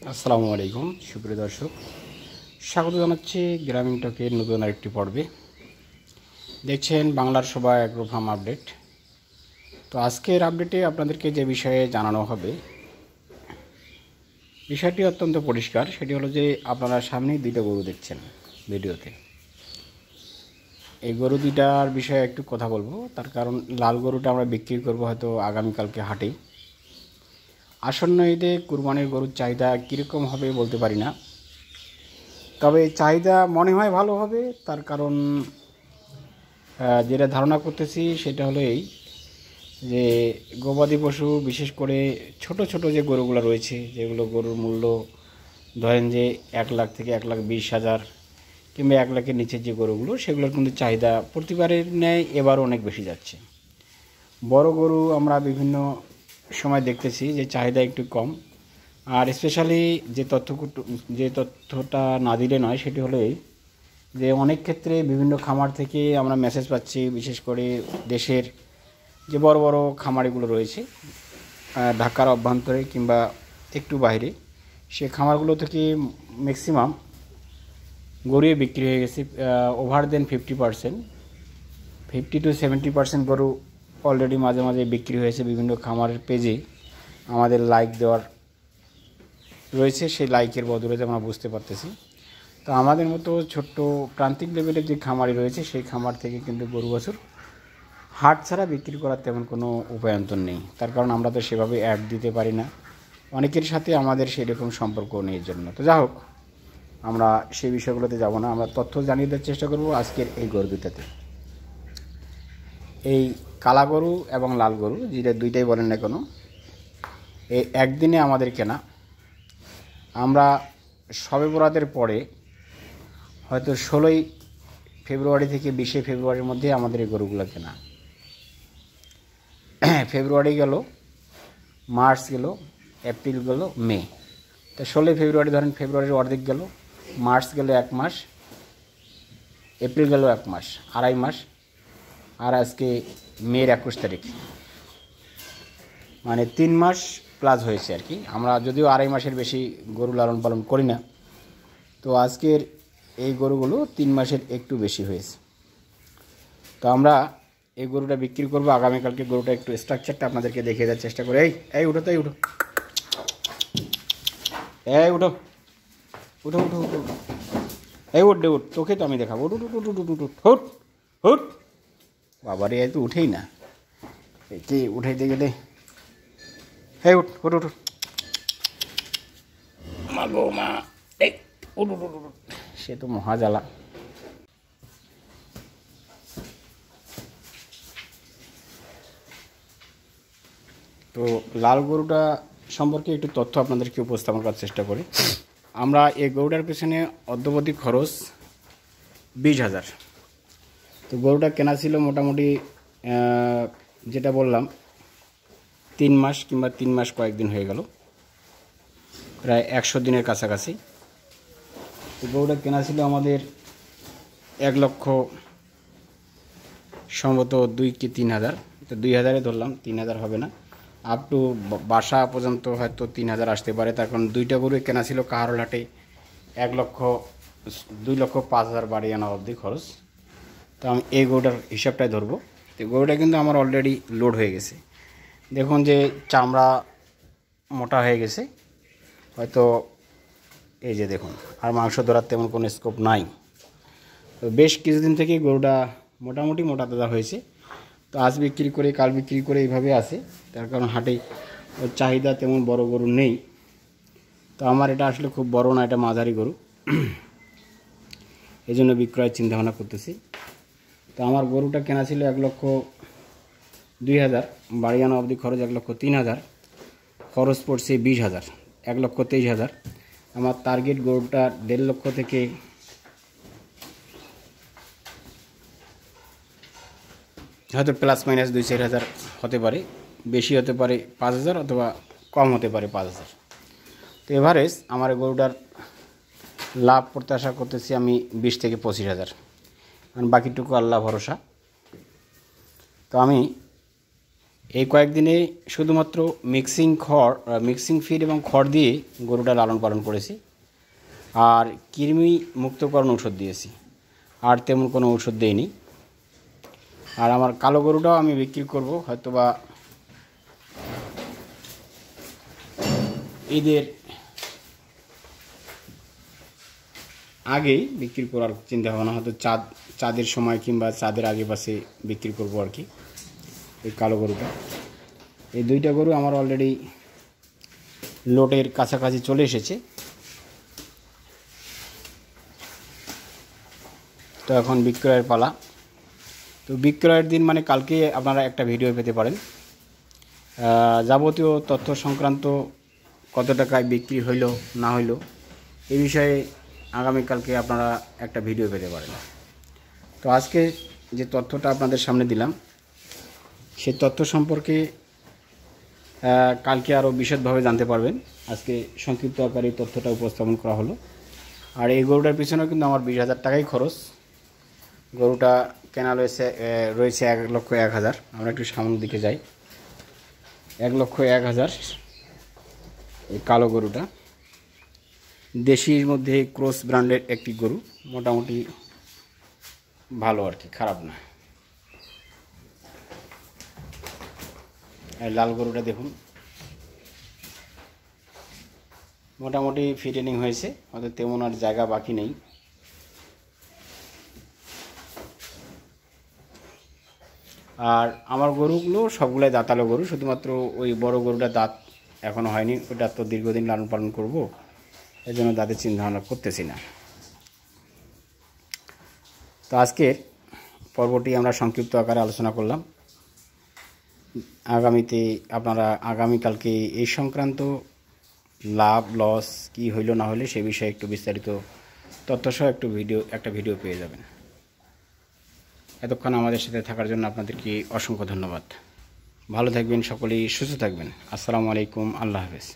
আসসালামু আলাইকুম সুপ্রিয় দর্শক, স্বাগত জানাচ্ছি গ্রামীণ টকের নতুন আরেকটি পর্বে। দেখছেন বাংলার সবাই অ্যাগ্রো ফার্ম আপডেট। তো আজকের আপডেটে আপনাদেরকে যে বিষয়ে জানানো হবে, বিষয়টি অত্যন্ত পরিষ্কার। সেটি হলো যে আপনারা সামনেই দুইটা গরু দেখছেন ভিডিওতে। এই গরু দুইটার বিষয়ে একটু কথা বলবো, তার কারণ লাল গরুটা আমরা বিক্রি করবো হয়তো আগামীকালকে হাটে। আসন্ন ঈদে কুরবানির গরুর চাহিদা কীরকম হবে বলতে পারি না, তবে চাহিদা মনে হয় ভালো হবে। তার কারণ যেটা ধারণা করতেছি সেটা হলো এই যে গবাদি পশু, বিশেষ করে ছোট ছোট যে গরুগুলো রয়েছে, যেগুলো গরুর মূল্য ধরেন যে 1 লাখ থেকে 1,20,000 কিংবা 1 লাখের নিচের যে গরুগুলো, সেগুলোর কিন্তু চাহিদা প্রতিবারের ন্যায় এবারও অনেক বেশি যাচ্ছে। বড় গরু আমরা বিভিন্ন সময় দেখতেছি যে চাহিদা একটু কম। আর স্পেশালি যে তথ্যটা না দিলে নয় সেটি হলো এই যে অনেক ক্ষেত্রে বিভিন্ন খামার থেকে আমরা মেসেজ পাচ্ছি, বিশেষ করে দেশের যে বড় বড় খামারিগুলো রয়েছে ঢাকার অভ্যন্তরে কিংবা একটু বাইরে, সে খামারগুলো থেকে ম্যাক্সিমাম গরুই বিক্রি হয়ে গেছে। ওভার দেন 50%, 50 to 70% গরু অলরেডি মাঝে মাঝে বিক্রি হয়েছে। বিভিন্ন খামারের পেজে আমাদের লাইক দেওয়ার রয়েছে, সেই লাইকের বদলে আমরা বুঝতে পারতেছি। তো আমাদের মতো ছোট্ট প্রান্তিক লেভেলের যে খামারি রয়েছে, সেই খামার থেকে কিন্তু গরু বাছুর হাট ছাড়া বিক্রি করার তেমন কোনো উপায়ন্তর নেই। তার কারণ আমরা তো সেভাবে অ্যাড দিতে পারি না, অনেকের সাথে আমাদের সেরকম সম্পর্ক নেই। এর জন্য তো যা হোক, আমরা সেই বিষয়গুলোতে যাব না। আমরা তথ্য জানিয়ে দেওয়ার চেষ্টা করব আজকের এই গরু দুটাতে। এই কালা গরু এবং লাল গরু, যেটা দুইটাই বলেন না কেন, এই একদিনে আমাদের কেনা। আমরা শবে বরাতের পরে হয়তো 16ই ফেব্রুয়ারি থেকে 20শে ফেব্রুয়ারির মধ্যে আমাদের এই গরুগুলো কেনা। ফেব্রুয়ারি গেল, মার্চ গেল, এপ্রিল গেল, মে। তো 16ই ফেব্রুয়ারি ধরেন, ফেব্রুয়ারির অর্ধেক গেল, মার্চ গেল 1 মাস, এপ্রিল গেল 1 মাস, 2.5 মাস, আর আজকে মের 21 তারিখ, মানে 3 মাস প্লাস হয়েছে আর কি। আমরা যদিও 2.5 মাসের বেশি গরু লালন পালন করি না, তো আজকের এই গরুগুলো 3 মাসের একটু বেশি হয়েছে। তো আমরা এই গরুটা বিক্রি করবো আগামীকালকে। গরুটা একটু স্ট্রাকচারটা আপনাদেরকে দেখিয়ে দেওয়ার চেষ্টা করে। এই উঠো, তাই উঠো, এই উঠো উঠো উঠো উঠো, এই উঠ উঠ, তোকে তো আমি দেখাবো। উঠ উঠ উঠ উঠ উঠ উঠ হুট হুট, বাবারে এই তো উঠেই না, একে উঠাইতে গেলে। এই উঠ উঠ উঠ, মা গো মা, এই উঠ উঠ উঠ উঠ, সে তো মহাজ্বালা। তো লাল গরুটা সম্পর্কে একটু তথ্য আপনাদেরকে উপস্থাপন করার চেষ্টা করি। আমরা এই গরুটার পেছনে অদ্যবধি খরচ 20,000। তো গরুটা কেনা ছিল মোটামুটি যেটা বললাম 3 মাস কিংবা 3 মাস কয়েকদিন হয়ে গেল, প্রায় 100 দিনের কাছাকাছি। তো গরুটা কেনা ছিল আমাদের 1 লক্ষ সম্ভবত 2 কি 3,000। তো 2,000-এ ধরলাম, 3,000 হবে না, আপ টু বাসা পর্যন্ত হয়তো 3,000 আসতে পারে। তার কারণ দুইটা গরু কেনা ছিল কাহারোলহাটে 2,05,000 বাড়ি আনা অবধি খরচ। তো আমি এই গরুটার হিসাবটাই ধরবো। তো গরুটা কিন্তু আমার অলরেডি লোড হয়ে গেছে। দেখুন যে চামড়া মোটা হয়ে গেছে হয়তো, এই যে দেখুন, আর মাংস ধরার তেমন কোনো স্কোপ নাই। তো বেশ কিছুদিন থেকেই গরুটা মোটামুটি মোটা তাজা হয়েছে। তো আজ বিক্রি করে কাল বিক্রি করে এইভাবে আসে। তার কারণ হাটে ওর চাহিদা তেমন বড় গরু নেই। তো আমার এটা আসলে খুব বড় না, এটা মাঝারি গরু, এই জন্য বিক্রয়ের চিন্তাভাবনা করতেছি। তো আমার গরুটা কেনা ছিল 1,02,000, বাড়ি আনা অবধি খরচ 1,03,000, খরচ পড়ছে 20,000, 1,23,000। আমার টার্গেট গরুটা 1.5 লক্ষ থেকে হয়তো প্লাস মাইনাস 2-4,000 হতে পারে, বেশি হতে পারে 5,000, অথবা কম হতে পারে 5,000। তো এভারেজ আমার গরুটার লাভ প্রত্যাশা করতেছি আমি 20 থেকে 25,000, কারণ বাকিটুকু আল্লাহ ভরসা। তো আমি এই কয়েকদিনে শুধুমাত্র মিক্সিং ফিড এবং খড় দিয়ে গরুটা লালন পালন করেছি, আর কৃমি মুক্তকরণ ওষুধ দিয়েছি, আর তেমন কোনো ওষুধ দেইনি। আর আমার কালো গরুটাও আমি বিক্রি করব হয়তোবা ঈদের আগেই বিক্রি করার চিন্তা ভাবনা, হয়তো চাঁদের সময় কিংবা চাঁদের আগে পাশে বিক্রি করব আর কি এই কালো গরুটা। এই দুইটা গরু আমার অলরেডি লোটের কাছাকাছি চলে এসেছে, তো এখন বিক্রয়ের পালা। তো বিক্রয়ের দিন মানে কালকে আপনারা একটা ভিডিও পেতে পারেন। যাবতীয় তথ্য সংক্রান্ত কত টাকায় বিক্রি হইল না হইল এই বিষয়ে আগামীকালকে আপনারা একটা ভিডিও পেতে পারেন। তো আজকে যে তথ্যটা আপনাদের সামনে দিলাম সেই তথ্য সম্পর্কে কালকে আরও বিশদভাবে জানতে পারবেন। আজকে সংক্ষিপ্ত আকারে তথ্যটা উপস্থাপন করা হলো। আর এই গরুটার পিছনেও কিন্তু আমার 20,000 টাকাই খরচ। গরুটা কেনা রয়েছে 1,01,000। আমরা একটু সামনের দিকে যাই। 1,01,000 এই কালো গরুটা, দেশির মধ্যে ক্রস ব্র্যান্ডের একটি গরু, মোটামুটি ভালো আর কি, খারাপ না। আর লাল গরুটা দেখুন, মোটামুটি ফিটেনিং হয়েছে, হয়তো তেমন আর জায়গা বাকি নেই। আর আমার গরুগুলো সবগুলাই দাঁতালো গরু, শুধুমাত্র ওই বড় গরুটা দাঁত এখনও হয়নি, ওটা তো দীর্ঘদিন লালন পালন করব, এই জন্য দাঁতের চিন্তাভাবনা করতেছি না। তো আজকের পর্বটি আমরা সংক্ষিপ্ত আকারে আলোচনা করলাম। আগামীতে আপনারা আগামীকালকে এই সংক্রান্ত লাভ লস কি হইল না হলে সে বিষয়ে একটু বিস্তারিত তথ্যসহ একটা ভিডিও পেয়ে যাবেন। এতক্ষণ আমাদের সাথে থাকার জন্য আপনাদেরকে অসংখ্য ধন্যবাদ। ভালো থাকবেন, সকলেই সুস্থ থাকবেন। আসসালামু আলাইকুম, আল্লাহ হাফেজ।